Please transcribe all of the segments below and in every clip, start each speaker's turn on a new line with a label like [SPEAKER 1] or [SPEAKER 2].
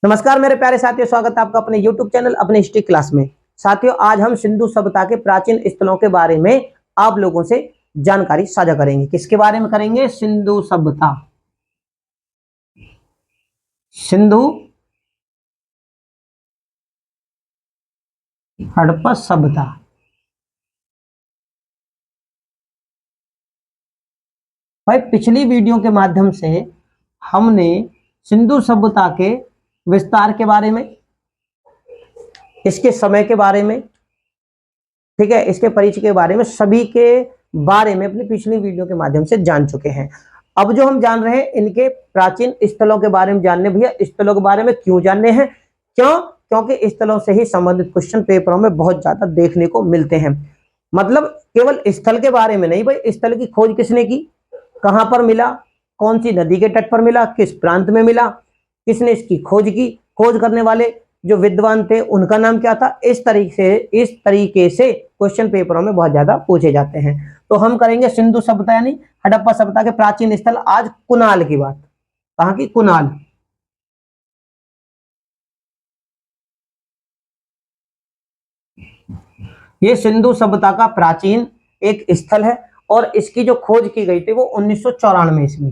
[SPEAKER 1] नमस्कार मेरे प्यारे साथियों, स्वागत है आपका अपने YouTube चैनल अपने हिस्ट्री क्लास में। साथियों, आज हम सिंधु सभ्यता के प्राचीन स्थलों के बारे में आप लोगों से जानकारी साझा करेंगे। किसके बारे में करेंगे? सिंधु सभ्यता, सिंधु हड़प्पा सभ्यता। भाई, पिछली वीडियो के माध्यम से हमने सिंधु सभ्यता के विस्तार के बारे में, इसके समय के बारे में, ठीक है, इसके परिचय के बारे में, सभी के बारे में अपनी पिछली वीडियो के माध्यम से जान चुके हैं। अब जो हम जान रहे हैं इनके प्राचीन स्थलों के बारे में जानने। भैया, स्थलों के बारे में क्यों जानने हैं? क्योंकि स्थलों से ही संबंधित क्वेश्चन पेपरों में बहुत ज्यादा देखने को मिलते हैं। मतलब केवल स्थल के बारे में नहीं भाई, स्थल की खोज किसने की, कहां पर मिला, कौन सी नदी के तट पर मिला, किस प्रांत में मिला, किसने इसकी खोज की, खोज करने वाले जो विद्वान थे उनका नाम क्या था। इस तरीके से क्वेश्चन पेपरों में बहुत ज्यादा पूछे जाते हैं। तो हम करेंगे सिंधु सभ्यता यानी हड़प्पा सभ्यता के प्राचीन स्थल। आज कुनाल की बात। कहां की? कुनाल। ये सिंधु सभ्यता का प्राचीन एक स्थल है और इसकी जो खोज की गई थी वो 1994 ईस्वी।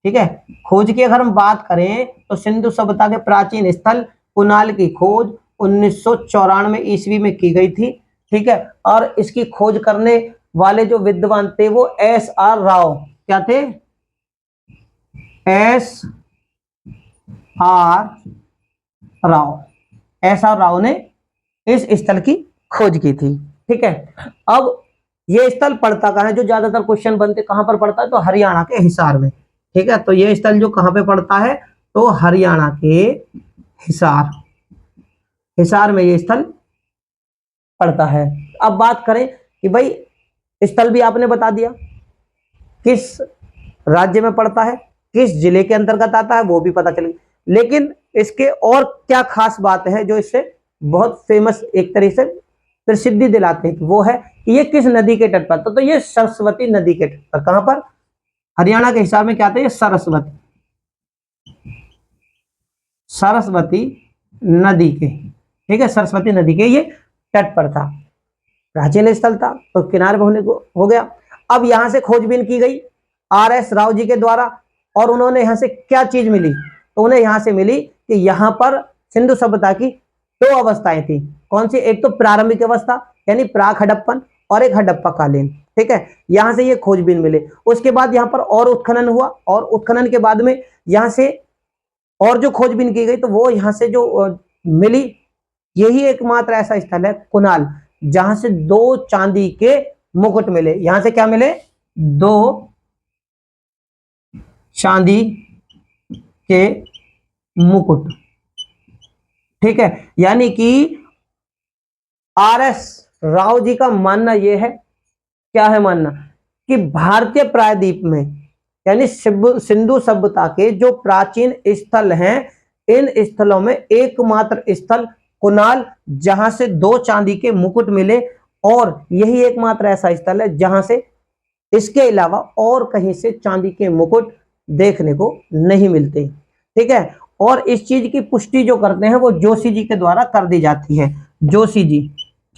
[SPEAKER 1] ठीक है, खोज की अगर हम बात करें तो सिंधु सभ्यता के प्राचीन स्थल कुनाल की खोज 1994 ईस्वी में की गई थी। ठीक है, और इसकी खोज करने वाले जो विद्वान थे वो S.R. राव। क्या थे? S.R. राव। S.R. राव ने इस स्थल की खोज की थी। ठीक है, अब ये स्थल पड़ता कहाँ है? जो ज्यादातर क्वेश्चन बनते कहां पर पड़ता है? तो हरियाणा के हिसार में। ठीक है, तो ये स्थल जो कहां पे पड़ता है? तो हरियाणा के हिसार में ये स्थल पड़ता है। अब बात करें कि भाई स्थल भी आपने बता दिया, किस राज्य में पड़ता है, किस जिले के अंतर्गत आता है वो भी पता चल गया। लेकिन इसके और क्या खास बात है जो इससे बहुत फेमस, एक तरह से प्रसिद्धि दिलाते हैं, वो है कि ये किस नदी के तट पर? तो ये सरस्वती नदी के तट पर। कहां पर? हरियाणा के हिसार में क्या आता है? ये सरस्वती नदी के, ठीक है, सरस्वती नदी के ये तट पर था। प्राचीन स्थल था तो किनारे होने को हो गया। अब यहां से खोजबीन की गई R.S. राव जी के द्वारा, और उन्होंने यहां से क्या चीज मिली? तो उन्हें यहां से मिली कि यहां पर सिंधु सभ्यता की दो अवस्थाएं थी। कौन सी? एक तो प्रारंभिक अवस्था यानी प्राक हड़प्पन, और एक हड़प्पा कालीन। ठीक है, यहां से ये खोजबीन मिले। उसके बाद यहां पर और उत्खनन हुआ, और उत्खनन के बाद में यहां से और जो खोजबीन की गई तो वो यहां से जो मिली, यही एकमात्र ऐसा स्थल है कुनाल जहां से दो चांदी के मुकुट मिले। यहां से क्या मिले? दो चांदी के मुकुट। ठीक है, यानी कि R.S. राव जी का मानना यह है, क्या है मानना, कि भारतीय प्रायद्वीप में यानी सिंधु सभ्यता के जो प्राचीन स्थल हैं, इन स्थलों में एकमात्र स्थल कुनाल जहां से दो चांदी के मुकुट मिले, और यही एकमात्र ऐसा स्थल है जहां से इसके अलावा और कहीं से चांदी के मुकुट देखने को नहीं मिलते। ठीक है, और इस चीज की पुष्टि जो करते हैं वो जोशी जी के द्वारा कर दी जाती है। जोशी जी,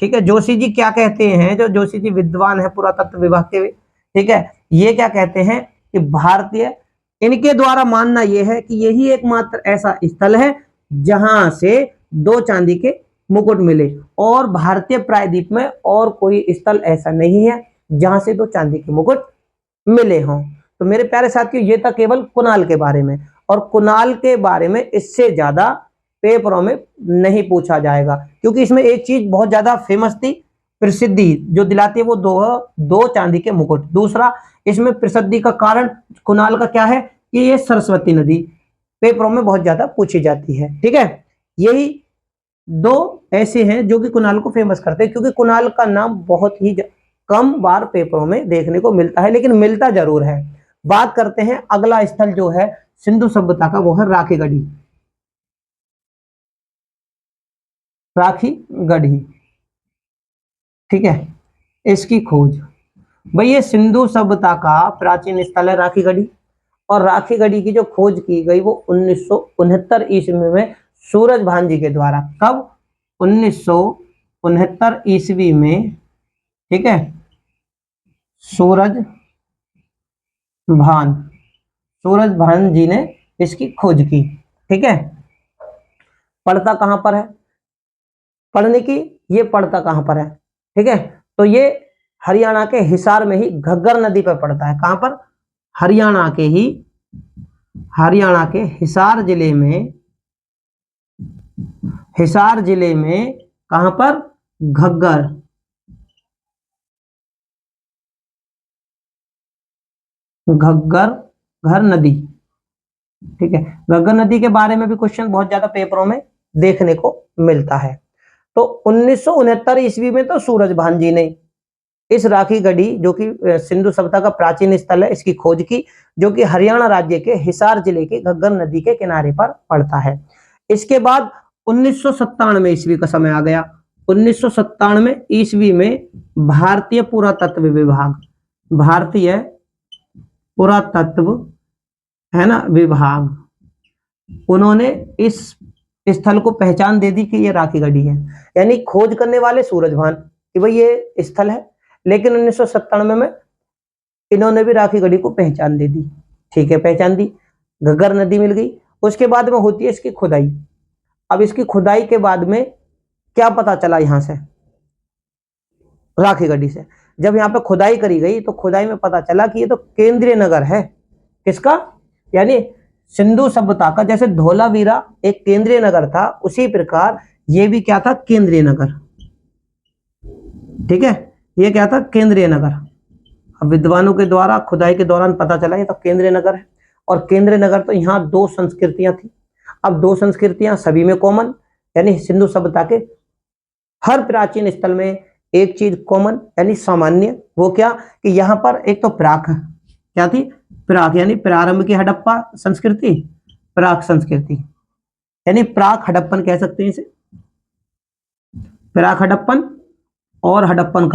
[SPEAKER 1] ठीक है, जोशी जी क्या कहते हैं? जो जोशी जी विद्वान है पुरातत्व विभाग के, ठीक है, ये क्या कहते हैं कि भारतीय, इनके द्वारा मानना यह है कि यही एकमात्र ऐसा स्थल है जहां से दो चांदी के मुकुट मिले, और भारतीय प्रायद्वीप में और कोई स्थल ऐसा नहीं है जहां से दो चांदी के मुकुट मिले हों। तो मेरे प्यारे साथियों, ये था केवल कुनाल के बारे में, और कुनाल के बारे में इससे ज्यादा पेपरों में नहीं पूछा जाएगा, क्योंकि इसमें एक चीज बहुत ज्यादा फेमस थी, प्रसिद्धि जो दिलाती है वो दो चांदी के मुकुट। दूसरा, इसमें प्रसिद्धि का कारण कुनाल का क्या है कि ये सरस्वती नदी पेपरों में बहुत ज्यादा पूछी जाती है। ठीक है, यही दो ऐसे हैं जो कि कुनाल को फेमस करते हैं, क्योंकि कुनाल का नाम बहुत ही कम बार पेपरों में देखने को मिलता है, लेकिन मिलता जरूर है। बात करते हैं अगला स्थल जो है सिंधु सभ्यता का, वो है राखीगढ़ी। राखीगढ़ी, ठीक है, इसकी खोज। भाई, ये सिंधु सभ्यता का प्राचीन स्थल है राखीगढ़ी, और राखीगढ़ी की जो खोज की गई वो 1969 ईस्वी में सूरजभान जी के द्वारा। कब? 1969 ईस्वी में, ठीक है। सूरजभान जी ने इसकी खोज की, ठीक है। पड़ता कहां पर है? पढ़ने की, ये पड़ता कहां पर है, ठीक है। तो ये हरियाणा के हिसार में ही घग्गर नदी पर पड़ता है। कहां पर? हरियाणा के हिसार जिले में कहां पर? घग्गर घर नदी, ठीक है। घग्गर नदी के बारे में भी क्वेश्चन बहुत ज्यादा पेपरों में देखने को मिलता है। तो 1969 ईस्वी में तो सूरजभान जी ने इस राखी गढ़ी, जो कि सिंधु सभ्यता का प्राचीन स्थल है, इसकी खोज की, जो कि हरियाणा राज्य के हिसार जिले के घग्गर नदी के किनारे पर पड़ता है। इसके बाद 1997 ईस्वी का समय आ गया। 1997 ईस्वी में भारतीय पुरातत्व विभाग, उन्होंने इस स्थल को पहचान दे दी कि ये राखी गढ़ी है। यानी खोज करने वाले सूरजभान कि भाई ये स्थल है, लेकिन 1997 में इन्होंने भी राखी गढ़ी को पहचान दे दी, ठीक है, पहचान दी, घग्गर नदी मिल गई। उसके बाद में होती है इसकी खुदाई। अब इसकी खुदाई के बाद में क्या पता चला? यहां से राखी गढ़ी से जब यहाँ पे खुदाई करी गई तो खुदाई में पता चला कि ये तो केंद्रीय नगर है। किसका? यानी सिंधु सभ्यता का। जैसे धौलावीरा एक केंद्रीय नगर था, उसी प्रकार ये भी क्या था? केंद्रीय नगर, ठीक है। ये क्या था? केंद्रीय नगर। अब विद्वानों के द्वारा खुदाई के दौरान पता चला ये तो केंद्रीय नगर है। और केंद्रीय नगर तो यहाँ 2 संस्कृतियां थी। अब 2 संस्कृतियां सभी में कॉमन, यानी सिंधु सभ्यता के हर प्राचीन स्थल में एक चीज कॉमन यानी सामान्य, वो क्या? कि यहाँ पर एक तो प्राक, क्या थी? प्राक, यानी प्रारंभ की हड़प्पा संस्कृति, प्राक संस्कृति, यानी प्राक हड़प्पन कह सकते हैं इसे, प्राक हड़प्पन और हड़प्पन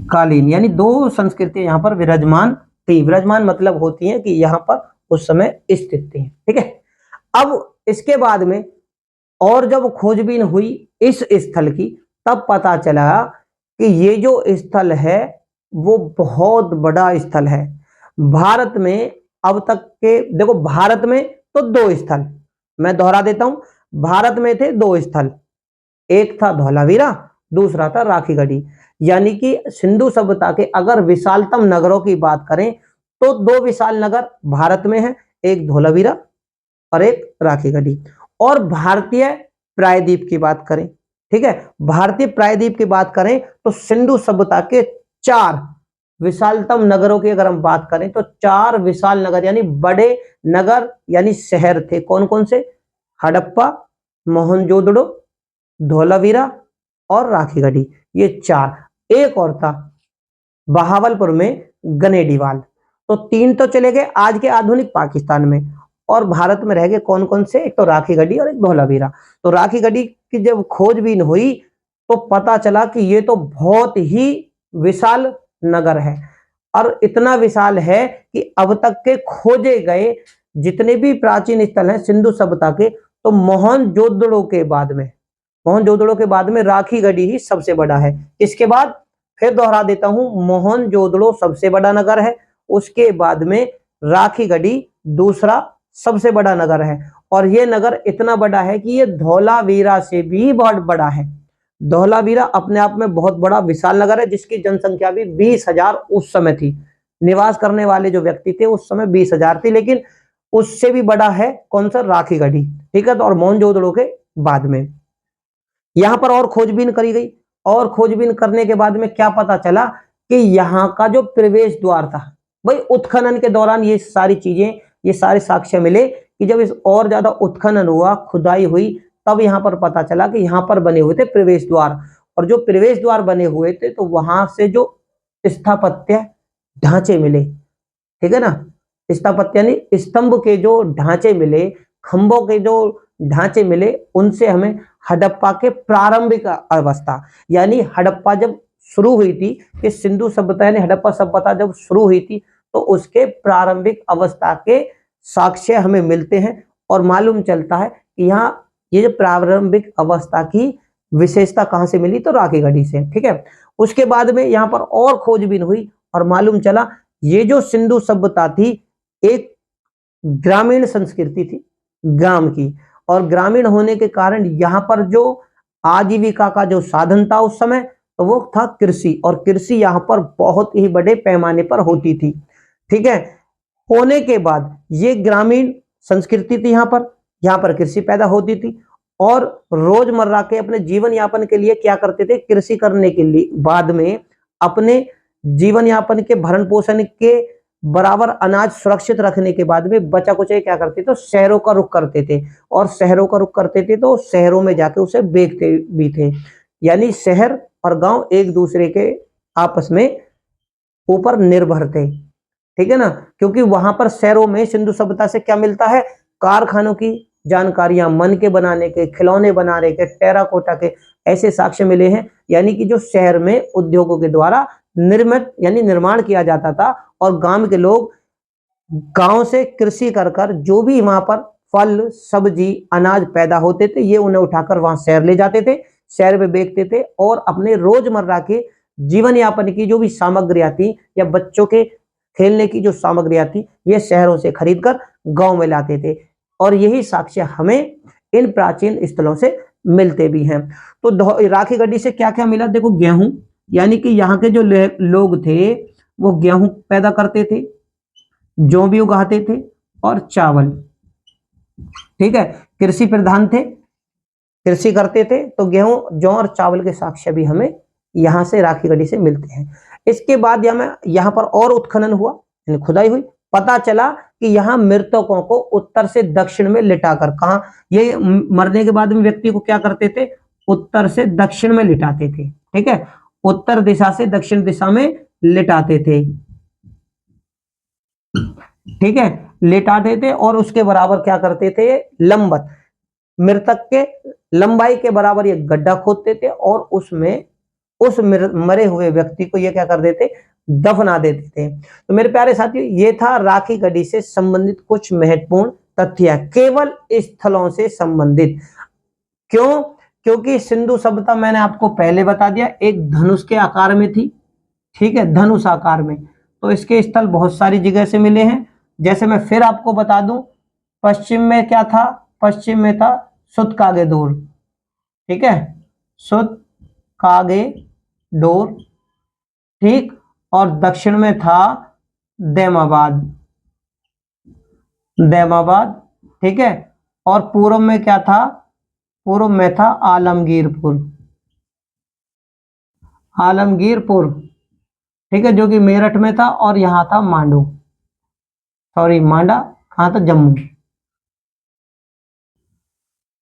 [SPEAKER 1] कालीन, यानी 2 संस्कृतियां यहाँ पर विराजमान थी। विराजमान मतलब होती हैं कि यहाँ पर उस समय स्थित थी, ठीक है। अब इसके बाद में और जब खोजबीन हुई इस स्थल की, तब पता चला कि ये जो स्थल है वो बहुत बड़ा स्थल है। भारत में अब तक के, देखो भारत में तो 2 स्थल, मैं दोहरा देता हूं, भारत में थे 2 स्थल, एक था धौलावीरा, दूसरा था राखी गढ़ी। यानी कि सिंधु सभ्यता के अगर विशालतम नगरों की बात करें तो 2 विशाल नगर भारत में है, एक धौलावीरा और एक राखी गढ़ी। और भारतीय प्रायद्वीप की बात करें, ठीक है, भारतीय प्रायद्वीप की बात करें तो सिंधु सभ्यता के 4 विशालतम नगरों की अगर हम बात करें तो 4 विशाल नगर यानी बड़े नगर यानी शहर थे। कौन कौन से? हड़प्पा, मोहनजोदड़ो, धौलावीरा और राखी गढ़ी, ये 4। एक और था बहावलपुर में गनेडीवाल। तो 3 तो चले गए आज के आधुनिक पाकिस्तान में, और भारत में रह गए कौन कौन से? एक तो राखी गढ़ी और एक धौलावीरा। तो राखी गढ़ी की जब खोजबीन हुई तो पता चला कि ये तो बहुत ही विशाल नगर है, और इतना विशाल है कि अब तक के खोजे गए जितने भी प्राचीन स्थल हैं सिंधु सभ्यता के, तो मोहनजोदड़ो के बाद में राखी गढ़ी ही सबसे बड़ा है। इसके बाद फिर दोहरा देता हूं, मोहनजोदड़ो सबसे बड़ा नगर है, उसके बाद में राखी गढ़ी दूसरा सबसे बड़ा नगर है। और ये नगर इतना बड़ा है कि ये धौलावीरा से भी बहुत बड़ा है। धौलावीरा अपने आप में बहुत बड़ा विशाल नगर है, जिसकी जनसंख्या भी 20,000 उस समय थी। निवास करने वाले जो व्यक्ति थे उस समय 20,000 थी, लेकिन उससे भी बड़ा है कौन सा? राखी गढ़ी, ठीक है। तो और मोहनजोदड़ो के बाद में यहां पर और खोजबीन करी गई, और खोजबीन करने के बाद में क्या पता चला कि यहाँ का जो प्रवेश द्वार था, भाई उत्खनन के दौरान ये सारी चीजें, ये सारे साक्ष्य मिले कि जब इस और ज्यादा उत्खनन हुआ, खुदाई हुई, तब यहाँ पर पता चला कि यहाँ पर बने हुए थे प्रवेश द्वार। और जो प्रवेश द्वार बने हुए थे तो वहां से जो स्थापत्य ढांचे मिले, ठीक है ना, स्थापत्य यानी स्तंभ के जो ढांचे मिले, खंभों के जो ढांचे मिले, उनसे हमें हड़प्पा के प्रारंभिक अवस्था, यानी हड़प्पा जब शुरू हुई थी, कि सिंधु सभ्यता यानी हड़प्पा सभ्यता जब शुरू हुई थी, तो उसके प्रारंभिक अवस्था के साक्ष्य हमें मिलते हैं और मालूम चलता है कि यहाँ ये जो प्रारंभिक अवस्था की विशेषता कहाँ से मिली, तो राखी गढ़ी से। ठीक है, उसके बाद में यहाँ पर और खोजबीन हुई और मालूम चला ये जो सिंधु सभ्यता थी एक ग्रामीण संस्कृति थी, ग्राम की, और ग्रामीण होने के कारण यहाँ पर जो आजीविका का जो साधन था उस समय, तो वो था कृषि, और कृषि यहाँ पर बहुत ही बड़े पैमाने पर होती थी। ठीक है, होने के बाद ये ग्रामीण संस्कृति थी, यहाँ पर कृषि पैदा होती थी, और रोजमर्रा के अपने जीवन यापन के लिए क्या करते थे, कृषि करने के लिए बाद में अपने जीवन यापन के भरण पोषण के बराबर अनाज सुरक्षित रखने के बाद में बचा कुछ क्या करते थे, तो शहरों का रुख करते थे, और शहरों का रुख करते थे तो शहरों में जाके उसे बेचते भी थे। यानी शहर और गांव एक दूसरे के आपस में ऊपर निर्भर थे। ठीक है ना, क्योंकि वहां पर शहरों में सिंधु सभ्यता से क्या मिलता है, कारखानों की जानकारियां, मन के बनाने के, खिलौने बनाने के, टेराकोटा के ऐसे साक्ष्य मिले हैं। यानी कि जो शहर में उद्योगों के द्वारा निर्मित यानी निर्माण किया जाता था, और गांव के लोग गांव से कृषि कर जो भी वहां पर फल सब्जी अनाज पैदा होते थे, ये उन्हें उठाकर वहां शहर ले जाते थे, शहर में बेचते थे, और अपने रोजमर्रा के जीवन यापन की जो भी सामग्रियां थी या बच्चों के खेलने की जो सामग्रियां थी, ये शहरों से खरीदकर गांव में लाते थे। और यही साक्ष्य हमें इन प्राचीन स्थलों से मिलते भी हैं। तो राखी गढ़ी से क्या क्या मिला, देखो गेहूं, यानी कि यहाँ के जो लोग थे वो गेहूं पैदा करते थे, जौ भी उगाते थे, और चावल। ठीक है, कृषि प्रधान थे, कृषि करते थे, तो गेहूं जौ और चावल के साक्ष्य भी हमें यहां से राखी गढ़ी से मिलते हैं। इसके बाद यहाँ पर और उत्खनन हुआ, खुदाई हुई, पता चला कि यहाँ मृतकों को उत्तर से दक्षिण में लिटाकर, कहा ये मरने के बाद में व्यक्ति को क्या करते थे, उत्तर से दक्षिण में लिटाते थे। ठीक है, उत्तर दिशा से दक्षिण दिशा में लिटाते थे। ठीक है, लिटाते थे, और उसके बराबर क्या करते थे, लंबत मृतक के लंबाई के बराबर ये गड्ढा खोदते थे, और उसमें उस मरे हुए व्यक्ति को ये क्या कर देते, दफना देते थे। तो मेरे प्यारे साथियों, ये था राखी गढ़ी से संबंधित कुछ महत्वपूर्ण तथ्य, केवल स्थलों से संबंधित। क्यों, क्योंकि सिंधु सभ्यता मैंने आपको पहले बता दिया एक धनुष के आकार में थी। ठीक है, धनुष आकार में, तो इसके स्थल बहुत सारी जगह से मिले हैं। जैसे मैं फिर आपको बता दूं, पश्चिम में क्या था, पश्चिम में था सुतकागेदोर। ठीक है, सुतकागेदोर। ठीक, और दक्षिण में था दैमाबाद, दैमाबाद। ठीक है, और पूर्व में क्या था, पूर्व में था आलमगीरपुर, आलमगीरपुर। ठीक है, जो कि मेरठ में था, और यहां था मांडू, सॉरी मांडा, कहां था, जम्मू।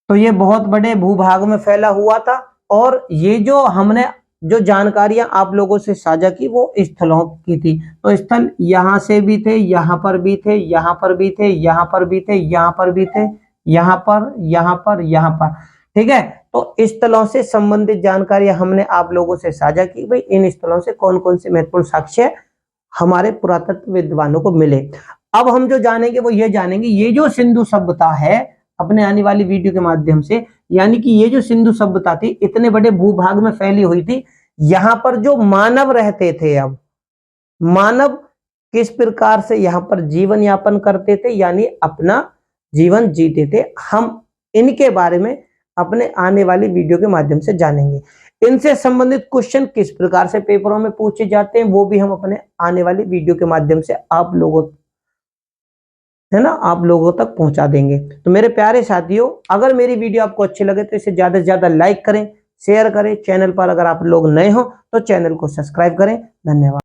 [SPEAKER 1] तो ये बहुत बड़े भूभाग में फैला हुआ था, और ये जो हमने जो जानकारियां आप लोगों से साझा की वो स्थलों की थी। तो स्थल यहां से भी थे, यहां पर भी थे, यहां पर भी थे, यहां पर भी थे, यहां पर भी थे, यहां पर, यहां पर, यहां पर। ठीक है, तो स्थलों से संबंधित जानकारी हमने आप लोगों से साझा की, भाई इन स्थलों से कौन कौन से महत्वपूर्ण साक्ष्य हमारे पुरातत्व विद्वानों को मिले। अब हम जो जानेंगे वो ये जानेंगे, ये जो सिंधु सभ्यता है अपने आने वाली वीडियो के माध्यम से, यानी कि ये जो सिंधु सभ्यता थी इतने बड़े भूभाग में फैली हुई थी, यहां पर जो मानव रहते थे, अब मानव किस प्रकार से यहां पर जीवन यापन करते थे, यानी अपना जीवन जीते थे, हम इनके बारे में अपने आने वाली वीडियो के माध्यम से जानेंगे। इनसे संबंधित क्वेश्चन किस प्रकार से पेपरों में पूछे जाते हैं वो भी हम अपने आने वाली वीडियो के माध्यम से आप लोगों तक पहुंचा देंगे। तो मेरे प्यारे साथियों, अगर मेरी वीडियो आपको अच्छी लगे तो इसे ज्यादा से ज्यादा लाइक करें, शेयर करें। चैनल पर अगर आप लोग नए हो तो चैनल को सब्सक्राइब करें। धन्यवाद।